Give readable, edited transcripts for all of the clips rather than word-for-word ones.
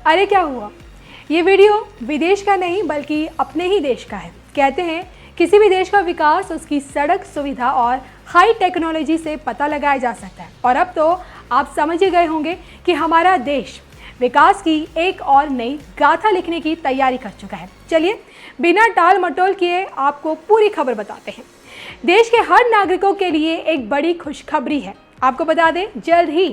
अरे क्या हुआ? ये वीडियो विदेश का नहीं बल्कि अपने ही देश का है। कहते हैं किसी भी देश का विकास उसकी सड़क सुविधा और हाई टेक्नोलॉजी से पता लगाया जा सकता है। और अब तो आप समझ ही गए होंगे कि हमारा देश विकास की एक और नई गाथा लिखने की तैयारी कर चुका है। चलिए बिना टाल मटोल किए आपको पूरी खबर बताते हैं। देश के हर नागरिकों के लिए एक बड़ी खुशखबरी है। आपको बता दें, जल्द ही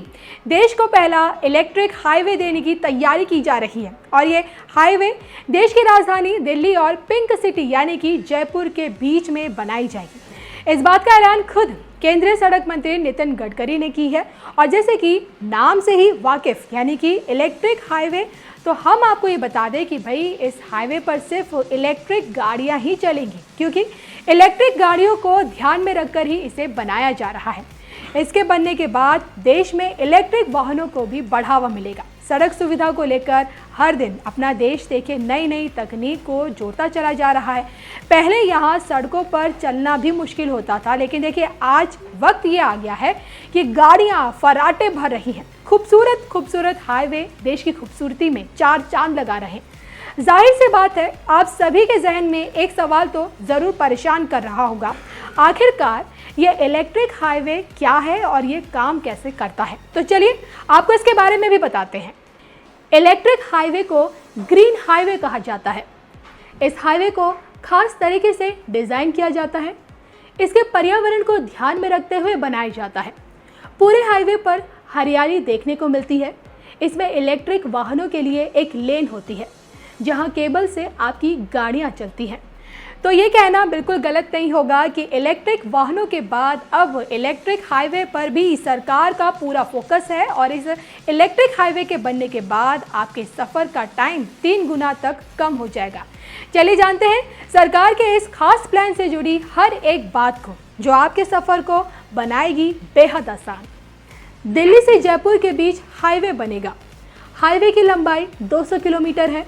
देश को पहला इलेक्ट्रिक हाईवे देने की तैयारी की जा रही है और ये हाईवे देश की राजधानी दिल्ली और पिंक सिटी यानी कि जयपुर के बीच में बनाई जाएगी। इस बात का ऐलान खुद केंद्रीय सड़क मंत्री नितिन गडकरी ने की है। और जैसे कि नाम से ही वाकिफ यानी कि इलेक्ट्रिक हाईवे, तो हम आपको ये बता दें कि भाई इस हाईवे पर सिर्फ इलेक्ट्रिक गाड़ियां ही चलेंगी, क्योंकि इलेक्ट्रिक गाड़ियों को ध्यान में रखकर ही इसे बनाया जा रहा है। इसके बनने के बाद देश में इलेक्ट्रिक वाहनों को भी बढ़ावा मिलेगा। सड़क सुविधा को लेकर हर दिन अपना देश देखिए नई नई तकनीक को जोड़ता चला जा रहा है। पहले यहाँ सड़कों पर चलना भी मुश्किल होता था, लेकिन देखिए आज वक्त ये आ गया है कि गाड़ियाँ फराटे भर रही हैं। खूबसूरत खूबसूरत हाईवे देश की खूबसूरती में चार चांद लगा रहे हैं। जाहिर सी बात है, आप सभी के जहन में एक सवाल तो ज़रूर परेशान कर रहा होगा, आखिरकार ये इलेक्ट्रिक हाईवे क्या है और ये काम कैसे करता है। तो चलिए आपको इसके बारे में भी बताते हैं। इलेक्ट्रिक हाईवे को ग्रीन हाईवे कहा जाता है। इस हाईवे को खास तरीके से डिज़ाइन किया जाता है। इसके पर्यावरण को ध्यान में रखते हुए बनाया जाता है। पूरे हाईवे पर हरियाली देखने को मिलती है। इसमें इलेक्ट्रिक वाहनों के लिए एक लेन होती है जहां केबल से आपकी गाड़ियां चलती हैं। तो ये कहना बिल्कुल गलत नहीं होगा कि इलेक्ट्रिक वाहनों के बाद अब इलेक्ट्रिक हाईवे पर भी सरकार का पूरा फोकस है और इस इलेक्ट्रिक हाईवे के बनने के बाद आपके सफ़र का टाइम 3 गुना तक कम हो जाएगा। चलिए जानते हैं सरकार के इस खास प्लान से जुड़ी हर एक बात को, जो आपके सफ़र को बनाएगी बेहद आसान। दिल्ली से जयपुर के बीच हाईवे बनेगा। हाईवे की लंबाई 200 किलोमीटर है।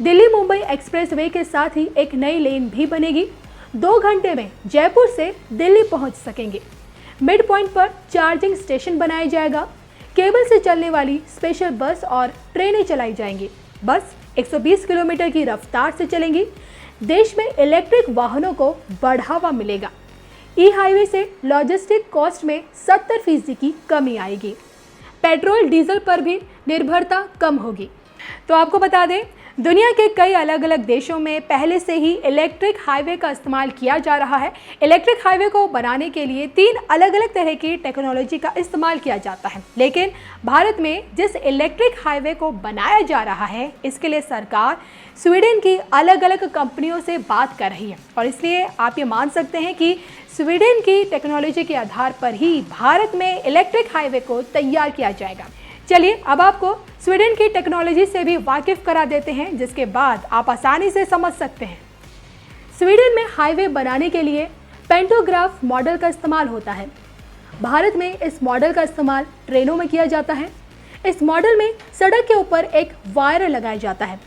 दिल्ली मुंबई एक्सप्रेसवे के साथ ही एक नई लेन भी बनेगी। 2 घंटे में जयपुर से दिल्ली पहुंच सकेंगे। मिड पॉइंट पर चार्जिंग स्टेशन बनाया जाएगा। केबल से चलने वाली स्पेशल बस और ट्रेनें चलाई जाएंगी। बस 120 किलोमीटर की रफ्तार से चलेंगी। देश में इलेक्ट्रिक वाहनों को बढ़ावा मिलेगा। ई हाईवे से लॉजिस्टिक कॉस्ट में 70% की कमी आएगी। पेट्रोल डीजल पर भी निर्भरता कम होगी। तो आपको बता दें, दुनिया के कई अलग अलग देशों में पहले से ही इलेक्ट्रिक हाईवे का इस्तेमाल किया जा रहा है। इलेक्ट्रिक हाईवे को बनाने के लिए 3 अलग अलग तरह की टेक्नोलॉजी का इस्तेमाल किया जाता है, लेकिन भारत में जिस इलेक्ट्रिक हाईवे को बनाया जा रहा है, इसके लिए सरकार स्वीडन की अलग अलग कंपनियों से बात कर रही है। और इसलिए आप ये मान सकते हैं कि स्वीडन की टेक्नोलॉजी के आधार पर ही भारत में इलेक्ट्रिक हाईवे को तैयार किया जाएगा। चलिए अब आपको स्वीडन की टेक्नोलॉजी से भी वाकिफ करा देते हैं, जिसके बाद आप आसानी से समझ सकते हैं। स्वीडन में हाईवे बनाने के लिए पेंटोग्राफ मॉडल का इस्तेमाल होता है। भारत में इस मॉडल का इस्तेमाल ट्रेनों में किया जाता है। इस मॉडल में सड़क के ऊपर एक वायर लगाया जाता है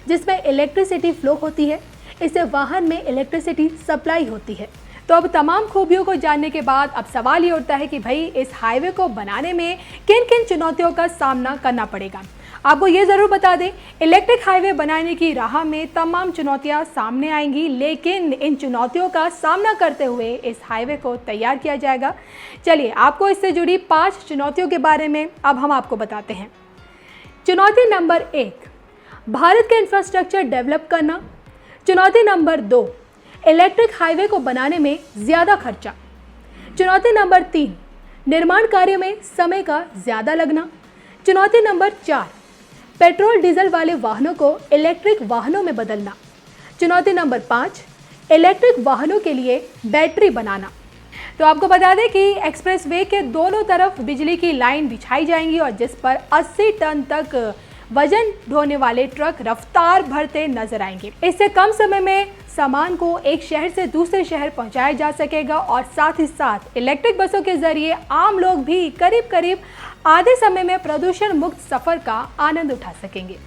जिसमें इलेक्ट्रिसिटी फ्लो होती है। इससे वाहन में इलेक्ट्रिसिटी सप्लाई होती है। तो अब तमाम खूबियों को जानने के बाद अब सवाल ये उठता है कि भाई इस हाईवे को बनाने में किन किन चुनौतियों का सामना करना पड़ेगा। आपको ये ज़रूर बता दें, इलेक्ट्रिक हाईवे बनाने की राह में तमाम चुनौतियां सामने आएंगी, लेकिन इन चुनौतियों का सामना करते हुए इस हाईवे को तैयार किया जाएगा। चलिए आपको इससे जुड़ी 5 चुनौतियों के बारे में अब हम आपको बताते हैं। चुनौती नंबर 1, भारत का इंफ्रास्ट्रक्चर डेवलप करना। चुनौती नंबर 2, इलेक्ट्रिक हाईवे को बनाने में ज़्यादा खर्चा। चुनौती नंबर 3, निर्माण कार्य में समय का ज़्यादा लगना। चुनौती नंबर 4, पेट्रोल डीजल वाले वाहनों को इलेक्ट्रिक वाहनों में बदलना। चुनौती नंबर 5, इलेक्ट्रिक वाहनों के लिए बैटरी बनाना। तो आपको बता दें कि एक्सप्रेसवे के दोनों तरफ बिजली की लाइन बिछाई जाएंगी और जिस पर 80 टन तक वजन ढोने वाले ट्रक रफ्तार भरते नजर आएंगे। इससे कम समय में सामान को एक शहर से दूसरे शहर पहुंचाया जा सकेगा और साथ ही साथ इलेक्ट्रिक बसों के जरिए आम लोग भी करीब करीब आधे समय में प्रदूषण मुक्त सफर का आनंद उठा सकेंगे।